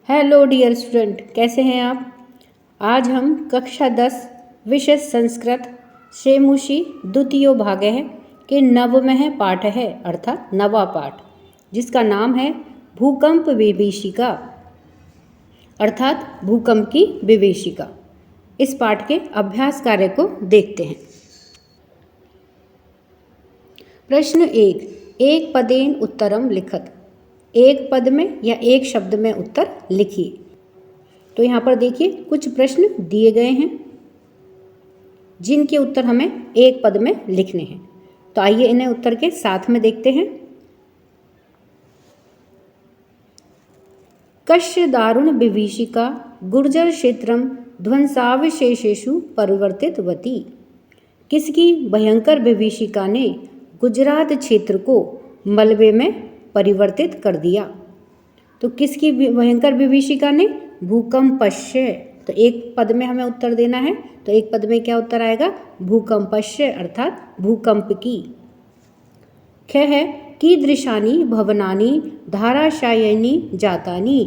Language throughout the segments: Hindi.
हेलो डियर स्टूडेंट, कैसे हैं आप। आज हम कक्षा 10 विषय संस्कृत शेमुषी द्वितीयो भाग है के नवमः पाठ है अर्थात नवा पाठ, जिसका नाम है भूकंप विभीषिका अर्थात भूकंप की विभीषिका। इस पाठ के अभ्यास कार्य को देखते हैं। प्रश्न 1, एक पदेन उत्तरम लिखत। एक पद में या एक शब्द में उत्तर लिखिए। तो यहाँ पर देखिए कुछ प्रश्न दिए गए हैं जिनके उत्तर हमें एक पद में लिखने हैं। तो आइए इन्हें उत्तर के साथ में देखते हैं। कस्य दारुण विभीषिका गुर्जर क्षेत्रम ध्वंसावशेषेषु परिवर्तितवती। किसकी भयंकर विभीषिका ने गुजरात क्षेत्र को मलबे में परिवर्तित कर दिया। तो किसकी भयंकर विभीषिका ने? भूकंपस्य। तो एक पद में हमें उत्तर देना है, तो एक पद में क्या उत्तर आएगा? भूकंपस्य अर्थात भूकंप की। ख है कीदृशानि भवनानि धाराशायिनी जातानि।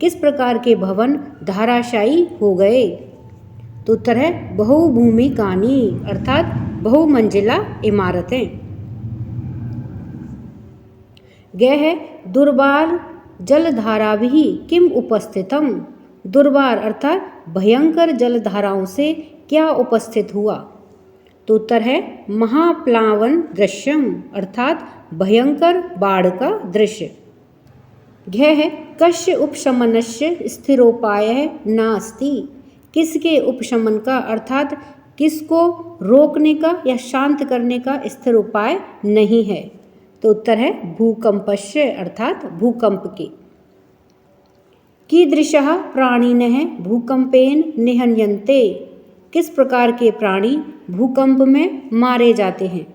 किस प्रकार के भवन धाराशायी हो गए? तो उत्तर है बहुभूमिकानि अर्थात बहुमंजिला इमारतें। ग है दुर्बार जलधाराभिः किम उपस्थितम। दुर्बार अर्थात भयंकर जलधाराओं से क्या उपस्थित हुआ? तो उत्तर है महाप्लावन दृश्यम अर्थात भयंकर बाढ़ का दृश्य। घ है कस्य उपशमनस्य स्थिरोपाय नास्ति। किसके उपशमन का अर्थात किसको रोकने का या शांत करने का स्थिर उपाय नहीं है? तो उत्तर है भूकंपस्य अर्थात भूकंप के। कीदृशः प्राणिनः भूकंपेन निहन्यन्ते। किस प्रकार के प्राणी भूकंप में मारे जाते हैं?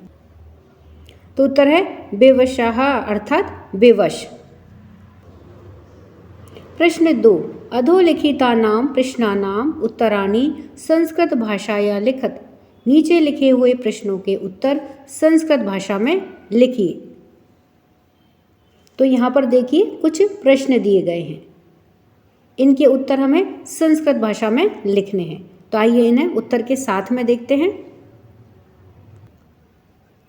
तो उत्तर है बेवशः अर्थात बेवश। प्रश्न 2, अधोलिखितानां प्रश्नानां उत्तराणि संस्कृत भाषाया लिखत। नीचे लिखे हुए प्रश्नों के उत्तर संस्कृत भाषा में लिखिए। तो यहाँ पर देखिए कुछ प्रश्न दिए गए हैं, इनके उत्तर हमें संस्कृत भाषा में लिखने हैं। तो आइए इन्हें उत्तर के साथ में देखते हैं।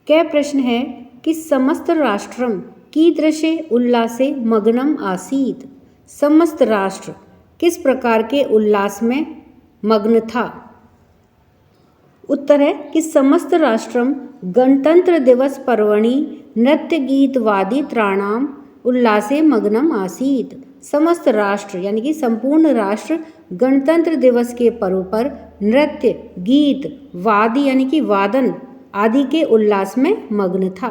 क्या प्रश्न है कि समस्त राष्ट्रम कीदृशे उल्लासे मग्नम आसीत। समस्त राष्ट्र किस प्रकार के उल्लास में मग्न था? उत्तर है कि समस्त राष्ट्रम गणतंत्र दिवस पर्वणि नृत्य गीत वादी त्राणाम उल्लासे मग्नम आसीत। समस्त राष्ट्र यानी कि संपूर्ण राष्ट्र गणतंत्र दिवस के पर्व पर नृत्य गीत वादी यानी कि वादन आदि के उल्लास में मग्न था।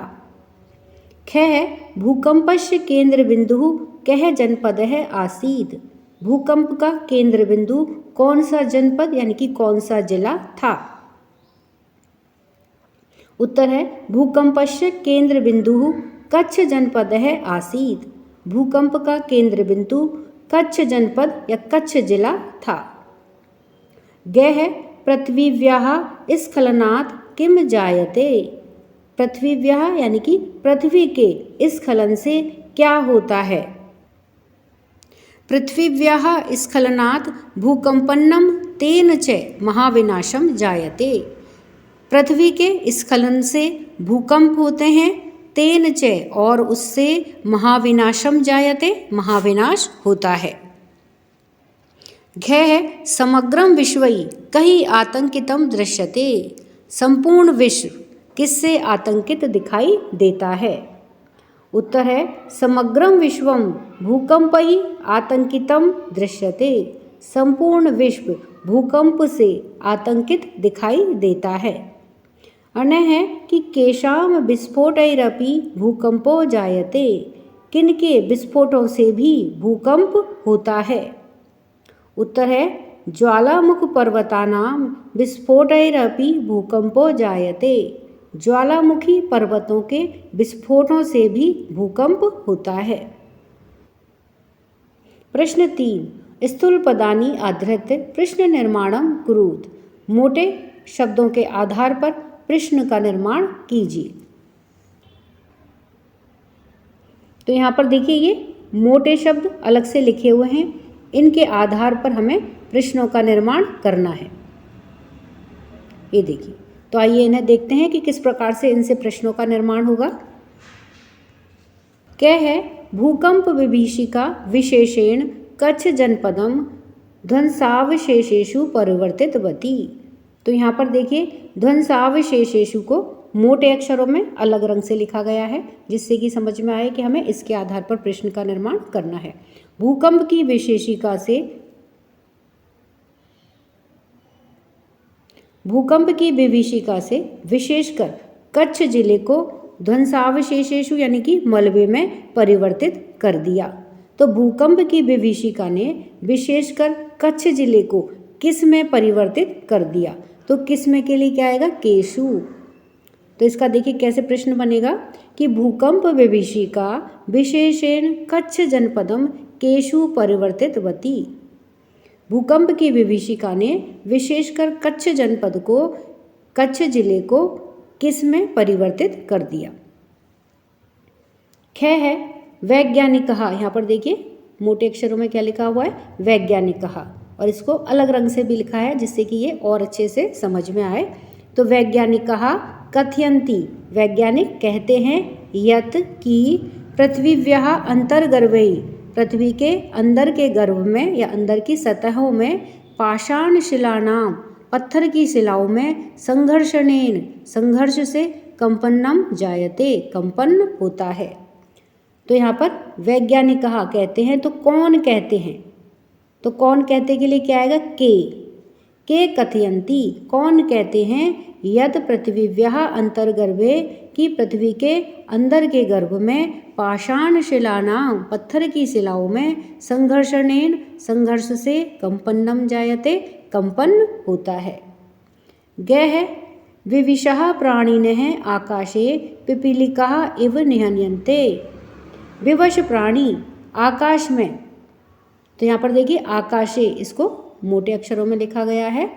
ख है भूकंपस्य केंद्र बिंदु कह जनपद है आसीत। भूकंप का केंद्र बिंदु कौन सा जनपद यानी कि कौन सा जिला था? उत्तर है भूकंपस्य केंद्र बिंदु कच्छ जनपद है आसीत। भूकंप का केंद्र बिंदु कच्छ जनपद या कच्छ जिला था। ग है पृथ्वीव्याः स्खलनात् किम जायते। पृथ्वीव्याः यानी कि पृथ्वी के स्खलन से क्या होता है? पृथ्वीव्याः स्खलनात् भूकंपन्नम तेन च महाविनाशम जायते। पृथ्वी के स्खलन से भूकंप होते हैं, तेन च और उससे महाविनाशम जायते महाविनाश होता है। घ है समग्रम विश्वई कहीं आतंकितम दृश्यते। संपूर्ण विश्व किससे आतंकित दिखाई देता है? उत्तर है समग्रम विश्वम भूकंपई आतंकितम दृश्यते। संपूर्ण विश्व भूकंप से आतंकित दिखाई देता है। अन है कि केशाम विस्फोटैरपि भूकंपो जायते। किनके विस्फोटों से भी भूकंप होता है? उत्तर है ज्वालामुख पर्वतानां विस्फोटैरपि भूकंपो जायते। ज्वालामुखी पर्वतों के विस्फोटों से भी भूकंप होता है। प्रश्न 3, स्थूल पदानि आधृत्य प्रश्न निर्माणम कुरुत। मोटे शब्दों के आधार पर प्रश्न का निर्माण कीजिए। तो यहाँ पर देखिए ये मोटे शब्द अलग से लिखे हुए हैं। इनके आधार पर हमें प्रश्नों का निर्माण करना है। ये देखिए, तो आइए इन्हें देखते हैं कि किस प्रकार से इनसे प्रश्नों का निर्माण होगा। क्या है, भूकंप विभीषिका विशेषेण कच्छ जनपदम ध्वंसावशेषेषु परिवर्तितवती। तो यहाँ पर देखिए, ध्वंसावशेषेषु को मोटे अक्षरों में अलग रंग से लिखा गया है, जिससे कि समझ में आए कि हमें इसके आधार पर प्रश्न का निर्माण करना है। भूकंप की विभीषिका से विशेषकर कच्छ जिले को ध्वंसावशेषेषु यानी कि मलबे में परिवर्तित कर दिया। तो भूकंप की विभीषिका ने विशेषकर कच्छ जिले को किस में परिवर्तित कर दिया? तो किस में के लिए क्या आएगा? केशु। तो इसका देखिए कैसे प्रश्न बनेगा कि भूकंप विभीषिका विशेषेण कच्छ जनपदम केशु परिवर्तितवती। भूकंप की विभीषिका ने विशेषकर कच्छ जनपद को, कच्छ जिले को किस में परिवर्तित कर दिया? ख है वैज्ञानिकः। यहाँ पर देखिए मोटे अक्षरों में क्या लिखा हुआ है? वैज्ञानिकः, और इसको अलग रंग से भी लिखा है जिससे कि ये और अच्छे से समझ में आए। तो वैज्ञानिकः कथयन्ति, वैज्ञानिक कहते हैं, यत् कि पृथ्वीव्यः अंतर्गर्भैः, पृथ्वी के अंदर के गर्भ में या अंदर की सतहों में पाषाण शिलानाम, पत्थर की शिलाओं में संघर्षणेन, संघर्ष से कंपन्नम जायते, कंपन होता है। तो यहाँ पर वैज्ञानिक कहा कहते हैं, तो कौन कहते हैं? तो कौन कहते के लिए क्या आएगा? के कथयन्ति, कौन कहते हैं, यद पृथ्वीव्यः अंतर्गर्भे, कि पृथ्वी के अंदर के गर्भ में पाषाण शिलानाम, पत्थर की शिलाओं में संघर्षणेन, संघर्ष से कंपन्नम जायते, कंपन होता है। ग है विविशः प्राणिनः आकाशे पिपीलिकाः इव निहन्यन्ते। विवश प्राणी आकाश में, तो यहाँ पर देखिए आकाशे, इसको मोटे अक्षरों में लिखा गया है।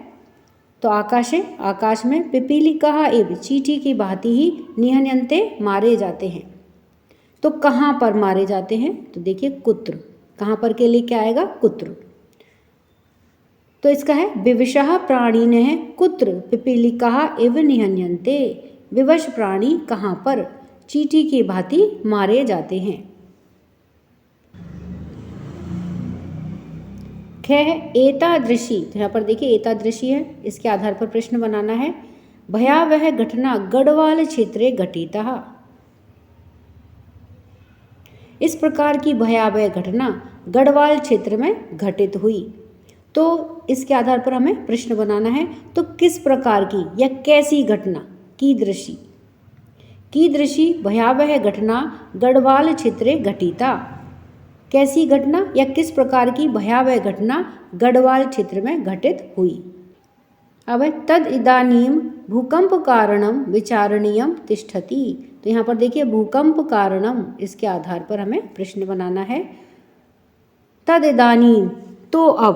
तो आकाशे, आकाश में, पिपीलिकाः इव, चींटी की भांति ही, निहन्यन्ते, मारे जाते हैं। तो कहाँ पर मारे जाते हैं? तो देखिए कुत्र, कहाँ पर के लिए क्या आएगा? कुत्र। तो इसका है विविशः प्राणिनः कुत्र पिपीलिकाः इव निहन्यन्ते। विवश प्राणी कहाँ पर? चींटी की भांति मारे जाते हैं। ख है एतादृशी, तो यहाँ पर देखिए एतादृशी है, इसके आधार पर प्रश्न बनाना है। भयावह घटना गढ़वाल क्षेत्रे घटितः। इस प्रकार की भयावह घटना गढ़वाल क्षेत्र में घटित हुई। तो इसके आधार पर हमें प्रश्न बनाना है। तो किस प्रकार की या कैसी घटना? कीदृशी भयावह घटना गढ़वाल क्षेत्रे घटिता। कैसी घटना या किस प्रकार की भयावह घटना गढ़वाल क्षेत्र में घटित हुई? अब है तद इदानीम भूकंप कारणम विचारणीयम तिष्ठति। तो यहाँ पर देखिए भूकंप कारणम, इसके आधार पर हमें प्रश्न बनाना है। तद इदानीम, तो अब,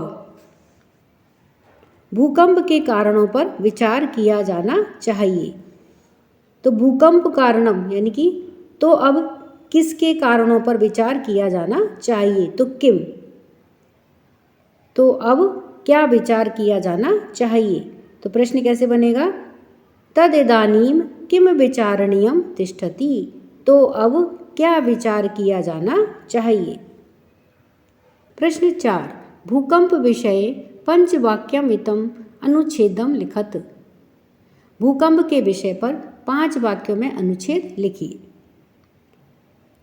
भूकंप के कारणों पर विचार किया जाना चाहिए। तो भूकंप कारणम यानी कि तो अब किसके कारणों पर विचार किया जाना चाहिए? तो किम, तो अब क्या विचार किया जाना चाहिए? तो प्रश्न कैसे बनेगा? तद इदानीम किम विचारणीयम तिष्ठति। तो अब क्या विचार किया जाना चाहिए? प्रश्न 4, भूकंप विषये पंचवाक्यमितं अनुच्छेदम लिखत। भूकंप के विषय पर 5 वाक्यों में अनुच्छेद लिखिए।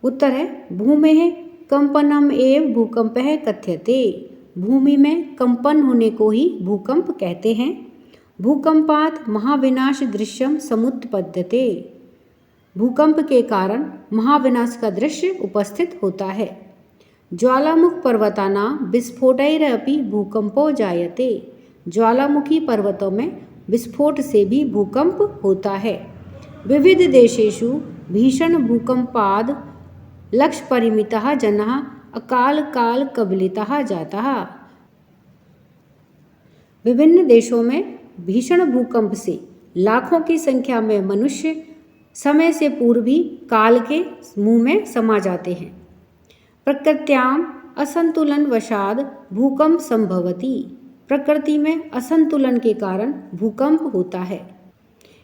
उत्तर है भूमेः कंपनम एव भूकंपः कथ्यते। भूमि में कंपन होने को ही भूकंप कहते हैं। भूकंपात् महाविनाश दृश्यम समुत्पद्यते। भूकंप के कारण महाविनाश का दृश्य उपस्थित होता है। ज्वालामुख पर्वतानां विस्फोटैरपि भूकंपो जायते। ज्वालामुखी पर्वतों में विस्फोट से भी भूकंप होता है। विविध देशेषु भीषण भूकंपाद लक्ष्य परिमितः जनः अकाल काल कबलितः जातः। विभिन्न देशों में भीषण भूकंप से लाखों की संख्या में मनुष्य समय से पूर्व ही काल के मुंह में समा जाते हैं। प्रकृत्याम असंतुलन वशाद भूकंप संभवति। प्रकृति में असंतुलन के कारण भूकंप होता है।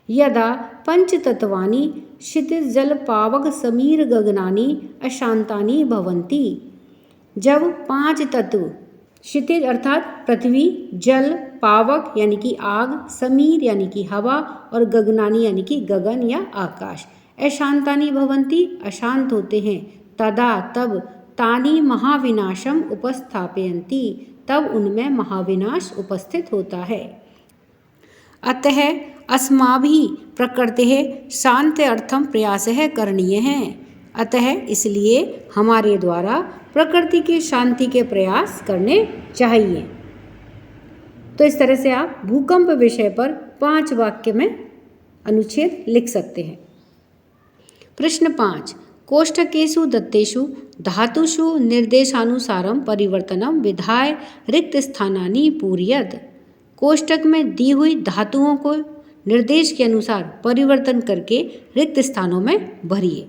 यदा पंचतत्वानि क्षितिज जल पावक समीर गगनानि अशांतानि भवन्ति। जब 5 तत्व क्षितिज अर्थात पृथ्वी, जल, पावक यानी कि आग, समीर यानी कि हवा और गगनानी यानी कि गगन या आकाश अशांतानि भवन्ति अशांत होते हैं, तदा तब तानि महाविनाशम उपस्थापयन्ति तब उनमें महाविनाश उपस्थित होता है। अतः अस्माभिः प्रकृतेः शांति अर्थम प्रयासः करणीय है। अतः इसलिए हमारे द्वारा प्रकृति की शांति के प्रयास करने चाहिए। तो इस तरह से आप भूकंप विषय पर 5 वाक्य में अनुच्छेद लिख सकते हैं। प्रश्न 5, कोष्ठकेषु दत्तेषु धातुषु निर्देशानुसारम परिवर्तनम विधाय रिक्त स्थानानि पूरयत। कोष्ठक में दी हुई धातुओं को निर्देश के अनुसार परिवर्तन करके रिक्त स्थानों में भरिए।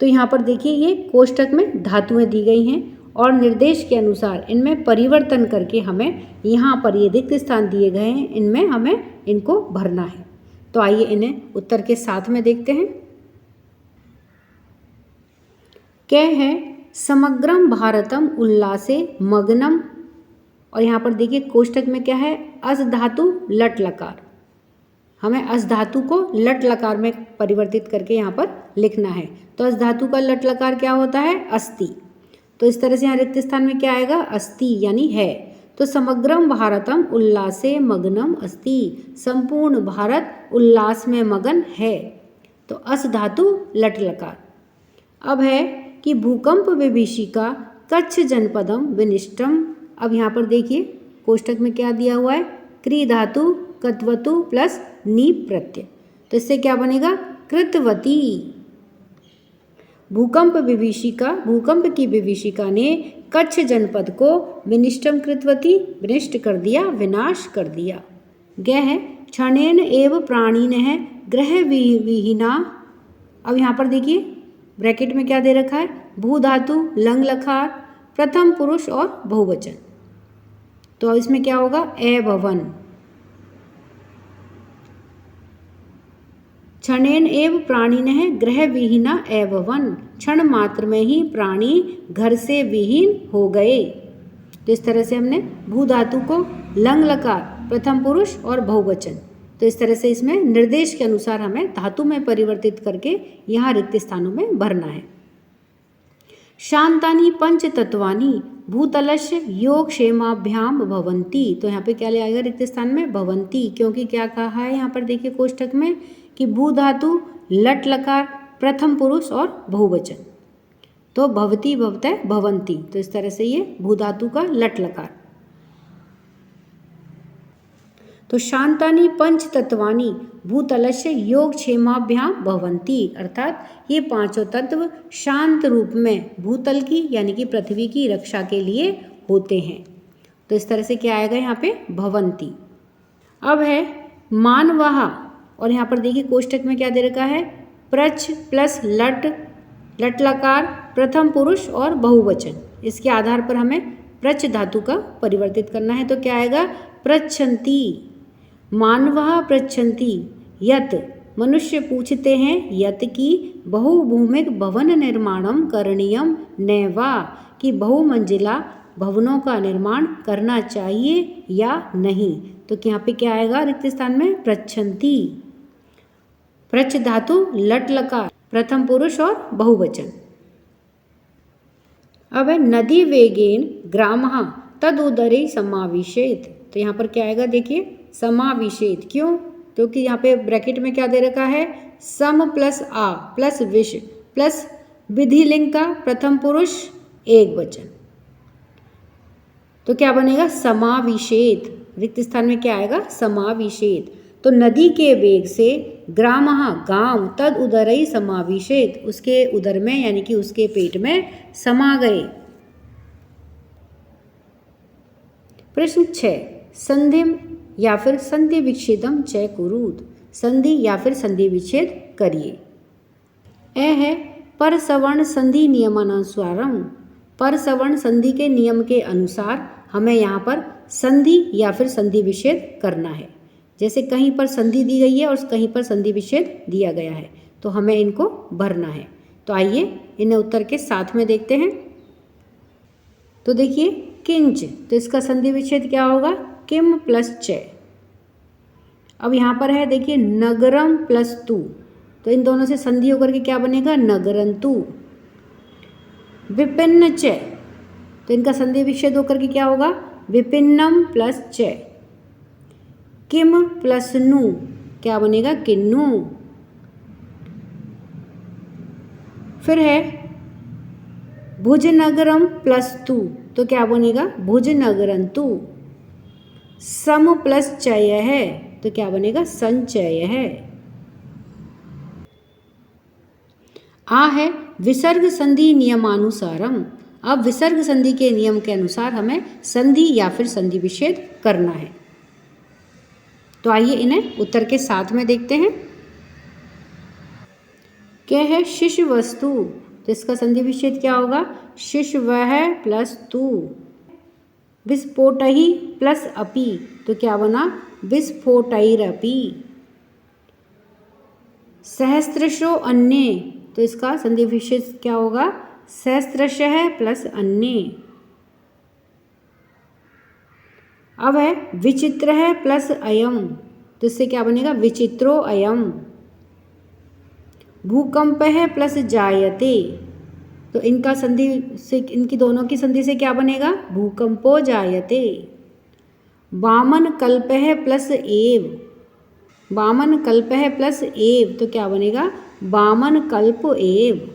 तो यहाँ पर देखिए ये कोष्ठक में धातुएं दी गई हैं और निर्देश के अनुसार इनमें परिवर्तन करके हमें यहाँ पर ये रिक्त स्थान दिए गए हैं, इनमें हमें इनको भरना है। तो आइए इन्हें उत्तर के साथ में देखते हैं। क्या है समग्रम भारतम उल्लासे मग्नम, और यहाँ पर देखिए कोष्ठक में क्या है अस धातु लट लकार, हमें अस धातु को लट लकार में परिवर्तित करके यहाँ पर लिखना है। तो अस धातु का लट लकार क्या होता है अस्ति। तो इस तरह से यहाँ रिक्त स्थान में क्या आएगा अस्ति यानी है। तो समग्रम भारतम उल्लासे मग्नम अस्ति, संपूर्ण भारत उल्लास में मगन है। तो अस धातु लट लकार। अब है कि भूकंप विभीषिका कच्छ जनपदम विनिष्टम। अब यहाँ पर देखिए कोष्ठक में क्या दिया हुआ है क्री धातु कत्वतु प्लस नी प्रत्यय। तो इससे क्या बनेगा कृतवती। भूकंप की विभीषिका ने कच्छ जनपद को विनिष्टम कृतवती, विनिष्ट कर दिया, विनाश कर दिया। गह है क्षणेन एव प्राणिनः ग्रह विहीना। अब यहाँ पर देखिए ब्रैकेट में क्या दे रखा है भू धातु लंग लकार प्रथम पुरुष और बहुवचन। तो इसमें क्या होगा एभवन। क्षणेन एव प्राणिनः ग्रह विहीना एभवन, क्षण मात्र में ही प्राणी घर से विहीन हो गए। तो इस तरह से हमने भू धातु को लंग लकार प्रथम पुरुष और बहुवचन, तो इस तरह से इसमें निर्देश के अनुसार हमें धातु में परिवर्तित करके यहाँ रिक्त स्थानों में भरना है। शांतानि पंच तत्वानि भूतलस्य योगक्षेमाभ्याम भवन्ति। तो यहाँ पे क्या ले आएगा रिक्त स्थान में भवन्ति, क्योंकि क्या कहा है यहाँ पर देखिए कोष्ठक में कि भू धातु लट लकार प्रथम पुरुष और बहुवचन। तो भवति भवतः भवन्ति, तो इस तरह से ये भू धातु का लट लकार। तो शांतानि पंच तत्वानि भूतलस्य योगक्षेमाभ्याम भवन्ति, अर्थात ये 5 तत्व शांत रूप में भूतल की यानी कि पृथ्वी की रक्षा के लिए होते हैं। तो इस तरह से क्या आएगा यहाँ पे भवन्ति। अब है मानवहा, और यहाँ पर देखिए कोष्ठक में क्या दे रखा है प्रच प्लस लट लट लकार प्रथम पुरुष और बहुवचन। इसके आधार पर हमें प्रच धातु का परिवर्तित करना है। तो क्या आएगा पृच्छन्ति। मानवः पृच्छन्ति यत, मनुष्य पूछते हैं यत की बहुभूमिक भवन निर्माणम करणीयम नैवा, कि बहुमंजिला भवनों का निर्माण करना चाहिए या नहीं। तो यहाँ पे क्या आएगा रिक्त स्थान में पृच्छन्ति। प्रच धातु लट लकार प्रथम पुरुष और बहुवचन। अब है नदी वेगेन ग्रामः तदुदरे समाविशेत। तो यहाँ पर क्या आएगा देखिए समाविशेत, क्यों क्योंकि यहाँ पे ब्रैकेट में क्या दे रखा है सम प्लस आ प्लस विष प्लस विधिलिंग का प्रथम पुरुष एक वचन। तो क्या बनेगा समाविशेत। रिक्त स्थान में क्या आएगा समाविशेत। तो नदी के वेग से ग्रामः गांव तद उदरई समाविशेत, उसके उदर में यानी कि उसके पेट में समा गए। प्रश्न 6, संधिम या फिर संधि विच्छेदम च कुरुत। संधि या फिर संधि विच्छेद करिए। ए है पर सवर्ण संधि नियमानुसारम पर सवर्ण संधि के नियम के अनुसार हमें यहाँ पर संधि या फिर संधि विच्छेद करना है। जैसे कहीं पर संधि दी गई है और कहीं पर संधि विच्छेद दिया गया है, तो हमें इनको भरना है। तो आइए इन्हें उत्तर के साथ में देखते हैं। तो देखिए किंच, तो इसका संधि विच्छेद क्या होगा? किम प्लस च। अब यहाँ पर है देखिए नगरम प्लस तु, तो इन दोनों से संधि होकर के क्या बनेगा? नगरंतु। विपिन्न च, तो इनका संधि विच्छेद होकर के क्या होगा? विपिन्नम प्लस च। किम प्लस नु क्या बनेगा? किन्नु। फिर है भुजनगरम प्लस तु, तो क्या बनेगा? भुजनगरंतु। सम प्लस चय है, तो क्या बनेगा? संचय है। आ है विसर्ग संधि नियमानुसारम। अब विसर्ग संधि के नियम के अनुसार हमें संधि या फिर संधि विच्छेद करना है। तो आइए इन्हें उत्तर के साथ में देखते हैं। क्या है? शिशु वस्तु, तो इसका संधि विच्छेद क्या होगा? शिशवः प्लस तु। विस्फोटहि प्लस अपि, तो क्या बना? विस्फोटैरपि। सहस्त्रशो अन्ये, तो इसका संधि विच्छेद क्या होगा? सहस्त्रशः प्लस अन्ये। अब है विचित्र है प्लस अयम, तो इससे क्या बनेगा? विचित्रो अयम। भूकंप है प्लस जायते, तो इनका संधि से, इनकी दोनों की संधि से क्या बनेगा? भूकंपो जायते। वामन कल्प है प्लस एव, वामन कल्प है प्लस एव, तो क्या बनेगा? वामन कल्प एव।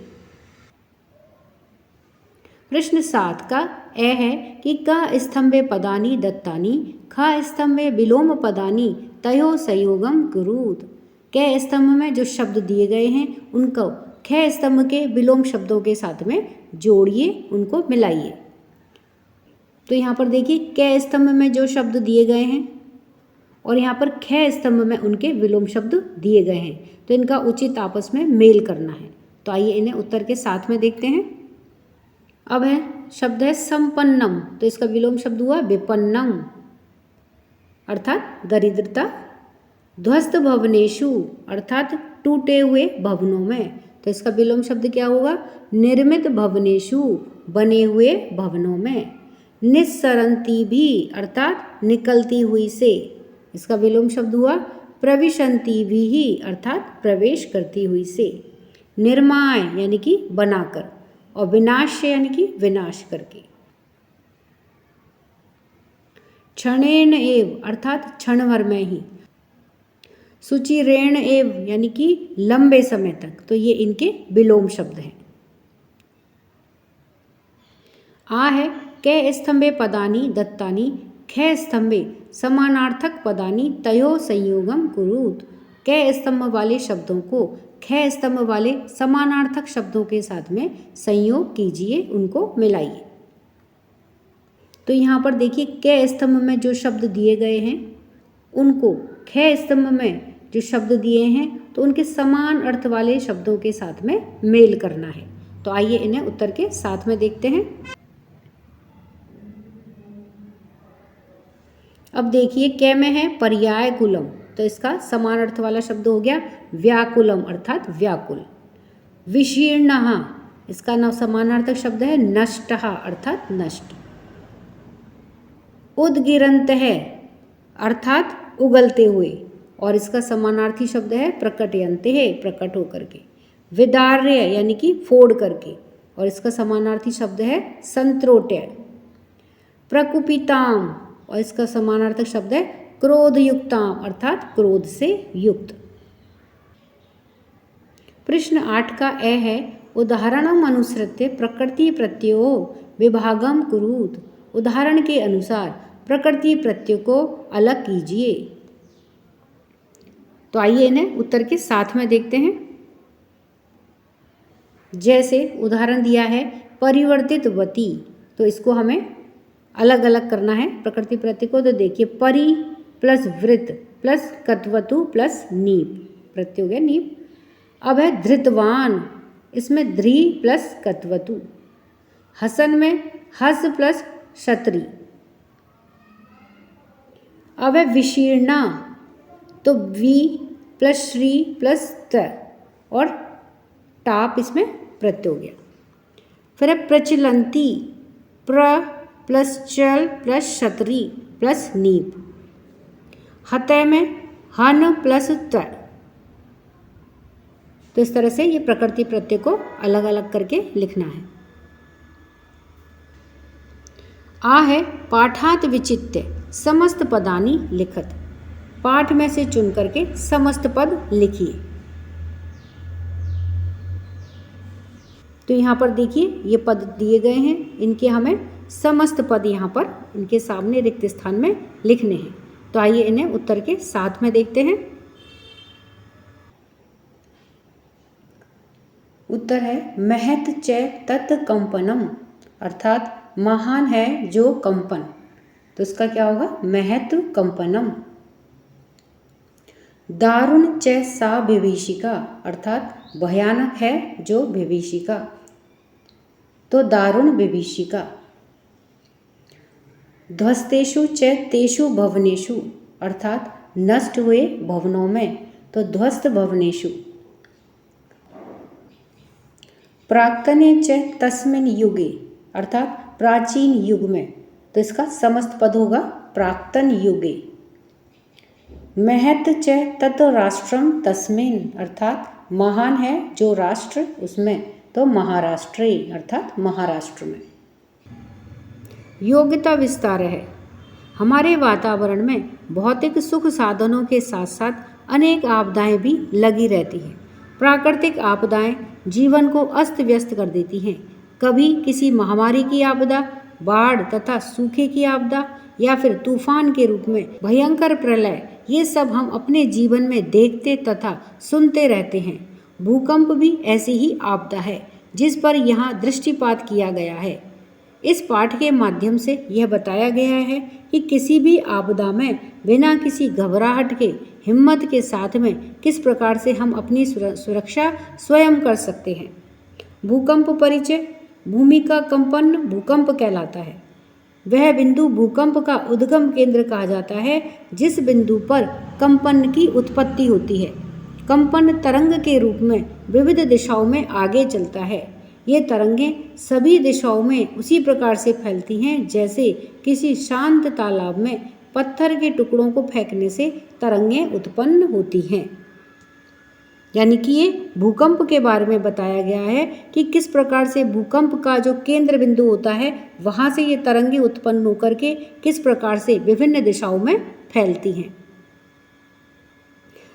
प्रश्न 7 का ए है कि क स्तंभे पदानि दत्तानि ख स्तंभे विलोम पदानि तयो संयोगम कुरुत। क स्तंभ में जो शब्द दिए गए हैं उनको ख स्तंभ के विलोम शब्दों के साथ में जोड़िए, उनको मिलाइए। तो यहाँ पर देखिए क स्तंभ में जो शब्द दिए गए हैं और यहाँ पर ख स्तंभ में उनके विलोम शब्द दिए गए हैं, तो इनका उचित आपस में मेल करना है। तो आइए इन्हें उत्तर के साथ में देखते हैं। अब है शब्द है संपन्नम, तो इसका विलोम शब्द हुआ विपन्नम, अर्थात दरिद्रता। ध्वस्त भवनेषु, अर्थात टूटे हुए भवनों में, तो इसका विलोम शब्द क्या होगा? निर्मित भवनेषु, बने हुए भवनों में। निस्सरन्ति भी, अर्थात निकलती हुई से, इसका विलोम शब्द हुआ प्रविशन्ति भी, अर्थात प्रवेश करती हुई से। निर्माय यानी कि बनाकर, और विनाश यानी कि विनाश करके। क्षणेन एव, अर्थात क्षण भर में ही। सुचिरेण एव यानी कि लंबे समय तक, तो ये इनके विलोम शब्द हैं। आ है क स्तंभे पदानि दत्तानि ख स्तंभे समानार्थक पदानि तयो संयोगम कुरुत। क स्तंभ वाले शब्दों को ख स्तंभ वाले समानार्थक शब्दों के साथ में संयोग कीजिए, उनको मिलाइए। तो यहाँ पर देखिए क स्तंभ में जो शब्द दिए गए हैं उनको ख स्तंभ में जो शब्द दिए हैं तो उनके समान अर्थ वाले शब्दों के साथ में मेल करना है। तो आइए इन्हें उत्तर के साथ में देखते हैं। अब देखिए क में है पर्याय कुलम, तो इसका समान अर्थ वाला शब्द हो गया व्याकुलम, अर्थात व्याकुल। विशीर्णः, इसका न समानार्थक शब्द है नष्टः, अर्थात नष्ट। उद्गिरंत है, अर्थात उगलते हुए, और इसका समानार्थी शब्द है प्रकटयन्ते है, प्रकट होकर के। विदार्य यानी कि फोड़ करके, और इसका समानार्थी शब्द है संत्रोट्य। प्रकुपिताम, और इसका समानार्थक शब्द है क्रोधयुक्ताम, अर्थात क्रोध से युक्त। प्रश्न 8 का ए है उदाहरणम अनुसृत्य प्रकृति प्रत्ययो विभागम कुरुत। उदाहरण के अनुसार प्रकृति प्रत्यय को अलग कीजिए। तो आइए इन्हें उत्तर के साथ में देखते हैं। जैसे उदाहरण दिया है परिवर्तित वती, तो इसको हमें अलग अलग करना है प्रकृति प्रत्यय को। तो देखिए परि प्लस वृत प्लस कत्वतु प्लस नीप, प्रत्यय हो गया नीप। अब है धृतवान, इसमें ध्री प्लस कत्वतु। हसन में हस प्लस क्षत्री। अब है विशीर्णा, तो वी प्लस श्री प्लस त और टाप इसमें प्रत्यय हो गया। फिर है प्रचलंती, प्र प्लस चल प्लस क्षत्री प्लस नीप। हतय में हन प्लस त। तो इस तरह से ये प्रकृति प्रत्यय को अलग अलग करके लिखना है। आ है पाठात विचित्य समस्त पदानी लिखत। पाठ में से चुन करके समस्त पद लिखिए। तो यहाँ पर देखिए ये पद दिए गए हैं, इनके हमें समस्त पद यहाँ पर इनके सामने रिक्त स्थान में लिखने हैं। तो आइए इन्हें उत्तर के साथ में देखते हैं। उत्तर है महत च तत् कंपनम, अर्थात महान है जो कंपन। तो इसका क्या होगा? महत कंपनम। दारुण च सा विभीषिका, अर्थात भयानक है जो विभीषिका। तो दारुण विभीषिका। ध्वस्तेषु च तेषु भवनेषु, अर्थात नष्ट हुए भवनों में। तो ध्वस्त भवनेषु। प्राक्तने च तस्मिन् युगे, अर्थात प्राचीन युग में। तो इसका समस्त पद होगा प्राक्तन युगे। महत च तत् राष्ट्रम तस्मिन्, अर्थात महान है जो राष्ट्र उसमें। तो महाराष्ट्रे, अर्थात महाराष्ट्र में। योग्यता विस्तार है। हमारे वातावरण में भौतिक सुख साधनों के साथ साथ अनेक आपदाएं भी लगी रहती हैं। प्राकृतिक आपदाएं जीवन को अस्त व्यस्त कर देती हैं। कभी किसी महामारी की आपदा, बाढ़ तथा सूखे की आपदा या फिर तूफान के रूप में भयंकर प्रलय, ये सब हम अपने जीवन में देखते तथा सुनते रहते हैं। भूकंप भी ऐसी ही आपदा है जिस पर यहाँ दृष्टिपात किया गया है। इस पाठ के माध्यम से यह बताया गया है कि किसी भी आपदा में बिना किसी घबराहट के हिम्मत के साथ में किस प्रकार से हम अपनी सुरक्षा स्वयं कर सकते हैं। भूकंप परिचय। भूमि का कंपन भूकंप कहलाता है। वह बिंदु भूकंप का उद्गम केंद्र कहा जाता है जिस बिंदु पर कंपन की उत्पत्ति होती है। कंपन तरंग के रूप में विविध दिशाओं में आगे चलता है। ये तरंगें सभी दिशाओं में उसी प्रकार से फैलती हैं जैसे किसी शांत तालाब में पत्थर के टुकड़ों को फेंकने से तरंगें उत्पन्न होती हैं। यानी कि ये भूकंप के बारे में बताया गया है कि किस प्रकार से भूकंप का जो केंद्र बिंदु होता है वहाँ से ये तरंगें उत्पन्न होकर के किस प्रकार से विभिन्न दिशाओं में फैलती हैं।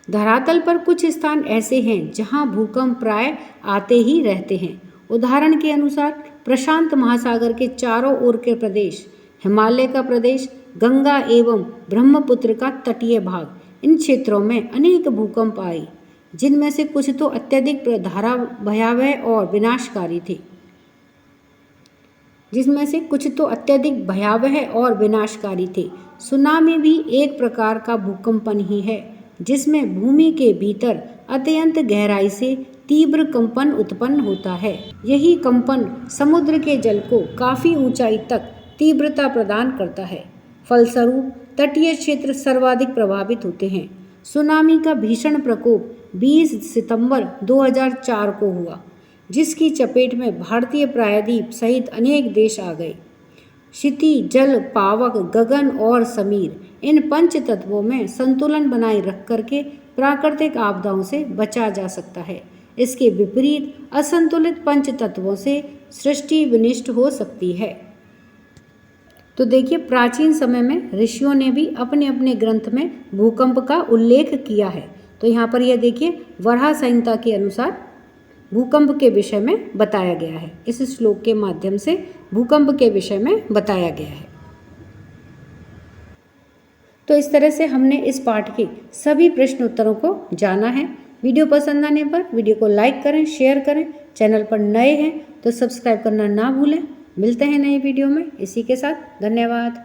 धरातल पर कुछ स्थान ऐसे हैं जहाँ भूकंप प्राय आते ही रहते हैं। उदाहरण के अनुसार प्रशांत महासागर के चारों ओर के प्रदेश, हिमालय का प्रदेश, गंगा एवं ब्रह्मपुत्र का तटीय भाग, इन क्षेत्रों में अनेक भूकंप आए जिनमें से कुछ तो अत्यधिक भयावह और विनाशकारी थे। सुनामी भी एक प्रकार का भूकंपन ही है जिसमें भूमि के भीतर अत्यंत गहराई से तीव्र कंपन उत्पन्न होता है। यही कंपन समुद्र के जल को काफी ऊंचाई तक तीव्रता प्रदान करता है। फलस्वरूप तटीय क्षेत्र सर्वाधिक प्रभावित होते हैं। सुनामी का भीषण प्रकोप 20 सितंबर 2004 को हुआ, जिसकी चपेट में भारतीय प्रायद्वीप सहित अनेक देश आ गए। क्षिति, जल, पावक, गगन और समीर, इन पंच तत्वों में संतुलन बनाए रख करके प्राकृतिक आपदाओं से बचा जा सकता है। इसके विपरीत असंतुलित पंच तत्वों से सृष्टि विनिष्ट हो सकती है। तो देखिए, प्राचीन समय में ऋषियों ने भी अपने अपने ग्रंथ में भूकंप का उल्लेख किया है। तो यहाँ पर यह देखिए, वराह संहिता के अनुसार भूकंप के विषय में बताया गया है। इस श्लोक के माध्यम से भूकंप के विषय में बताया गया है। तो इस तरह से हमने इस पाठ के सभी प्रश्न उत्तरों को जाना है। वीडियो पसंद आने पर वीडियो को लाइक करें, शेयर करें। चैनल पर नए हैं तो सब्सक्राइब करना ना भूलें। मिलते हैं नए वीडियो में। इसी के साथ धन्यवाद।